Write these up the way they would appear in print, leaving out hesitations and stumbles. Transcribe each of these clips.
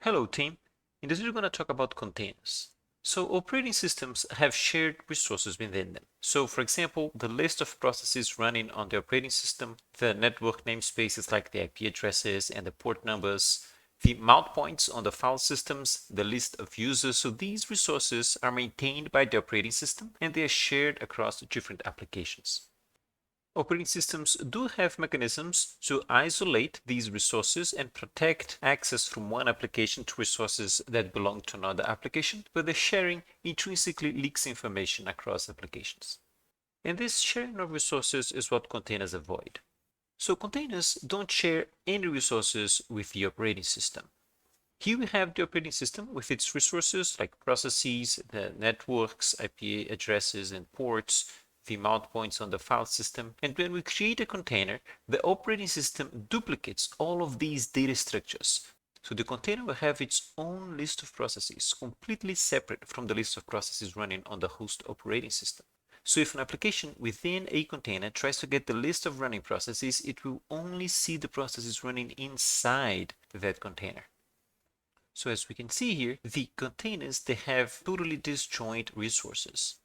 Hello team, in this video we're going to talk about containers. So operating systems have shared resources within them. So for example, the list of processes running on the operating system, the network namespaces like the IP addresses and the port numbers, the mount points on the file systems, the list of users. So these resources are maintained by the operating system and they are shared across different applications. Operating systems do have mechanisms to isolate these resources and protect access from one application to resources that belong to another application, but the sharing intrinsically leaks information across applications. And this sharing of resources is what containers avoid. So containers don't share any resources with the operating system. Here we have the operating system with its resources like processes, the networks, IP addresses and ports, the mount points on the file system. And when we create a container, the operating system duplicates all of these data structures. So the container will have its own list of processes, completely separate from the list of processes running on the host operating system. So if an application within a container tries to get the list of running processes, it will only see the processes running inside that container. So as we can see here, the containers, they have totally disjoint resources.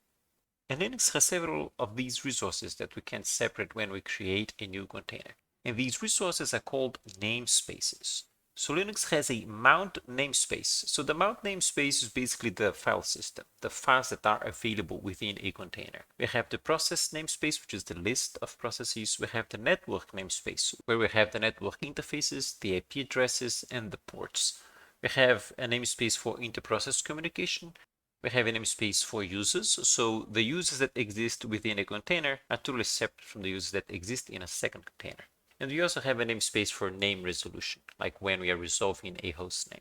And Linux has several of these resources that we can separate when we create a new container. And these resources are called namespaces. So Linux has a mount namespace. So the mount namespace is basically the file system, the files that are available within a container. We have the process namespace, which is the list of processes. We have the network namespace, where we have the network interfaces, the IP addresses, and the ports. We have a namespace for inter-process communication. We have a namespace for users. So the users that exist within a container are totally separate from the users that exist in a second container. And we also have a namespace for name resolution, like when we are resolving a host name.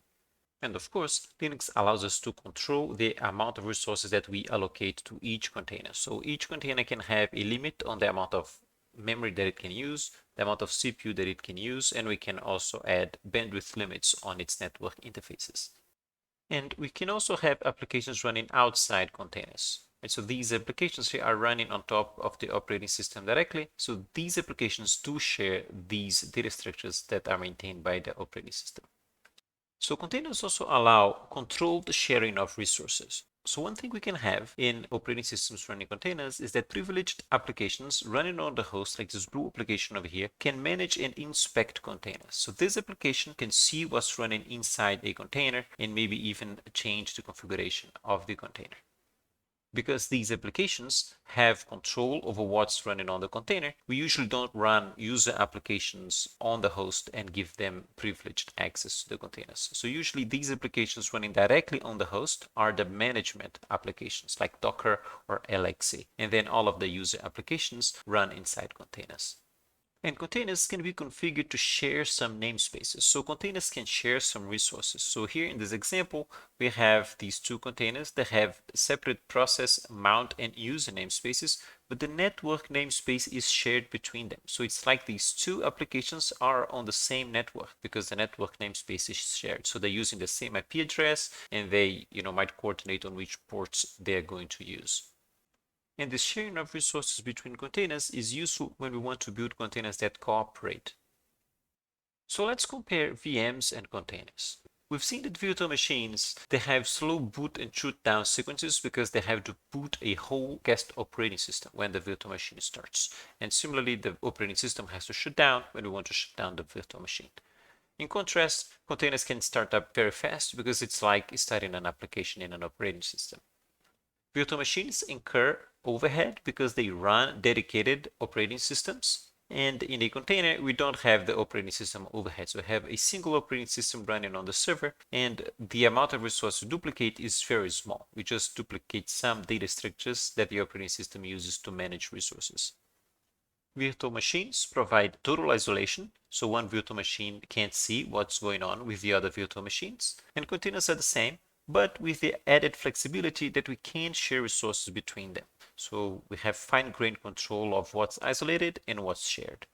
And of course, Linux allows us to control the amount of resources that we allocate to each container. So each container can have a limit on the amount of memory that it can use, the amount of CPU that it can use, and we can also add bandwidth limits on its network interfaces. And we can also have applications running outside containers. And so these applications here are running on top of the operating system directly. So these applications do share these data structures that are maintained by the operating system. So containers also allow controlled sharing of resources. So one thing we can have in operating systems running containers is that privileged applications running on the host, like this blue application over here, can manage and inspect containers. So this application can see what's running inside a container and maybe even change the configuration of the container. Because these applications have control over what's running on the container, we usually don't run user applications on the host and give them privileged access to the containers. So usually these applications running directly on the host are the management applications like Docker or LXC. And then all of the user applications run inside containers. And containers can be configured to share some namespaces. So containers can share some resources. So here in this example, we have these two containers that have separate process, mount, and user namespaces, but the network namespace is shared between them. So it's like these two applications are on the same network because the network namespace is shared. So they're using the same IP address and they, might coordinate on which ports they're going to use. And the sharing of resources between containers is useful when we want to build containers that cooperate. So let's compare VMs and containers. We've seen that virtual machines, they have slow boot and shoot down sequences because they have to boot a whole guest operating system when the virtual machine starts. And similarly, the operating system has to shut down when we want to shut down the virtual machine. In contrast, containers can start up very fast because it's like starting an application in an operating system. Virtual machines incur overhead because they run dedicated operating systems. And in a container, we don't have the operating system overhead. So we have a single operating system running on the server, and the amount of resources to duplicate is very small. We just duplicate some data structures that the operating system uses to manage resources. Virtual machines provide total isolation, so one virtual machine can't see what's going on with the other virtual machines. And containers are the same, but with the added flexibility that we can share resources between them. So we have fine-grained control of what's isolated and what's shared.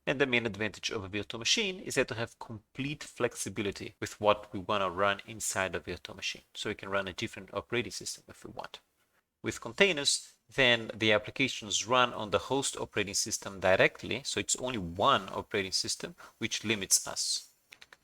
And the main advantage of a virtual machine is that we have complete flexibility with what we want to run inside a virtual machine. So we can run a different operating system if we want. With containers, then the applications run on the host operating system directly, so it's only one operating system, which limits us.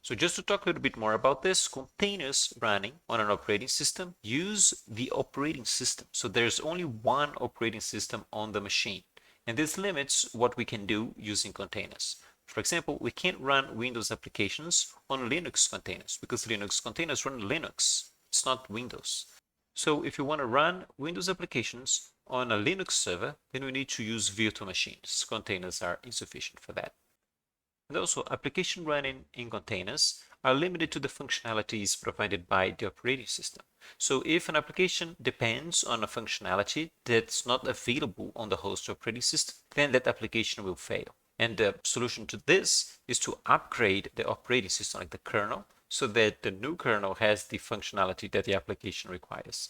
So just to talk a little bit more about this, containers running on an operating system use the operating system. So there's only one operating system on the machine. And this limits what we can do using containers. For example, we can't run Windows applications on Linux containers because Linux containers run Linux. It's not Windows. So if you want to run Windows applications on a Linux server, then we need to use virtual machines. Containers are insufficient for that. And also, application running in containers are limited to the functionalities provided by the operating system. So if an application depends on a functionality that's not available on the host operating system, then that application will fail. And the solution to this is to upgrade the operating system, like the kernel, so that the new kernel has the functionality that the application requires.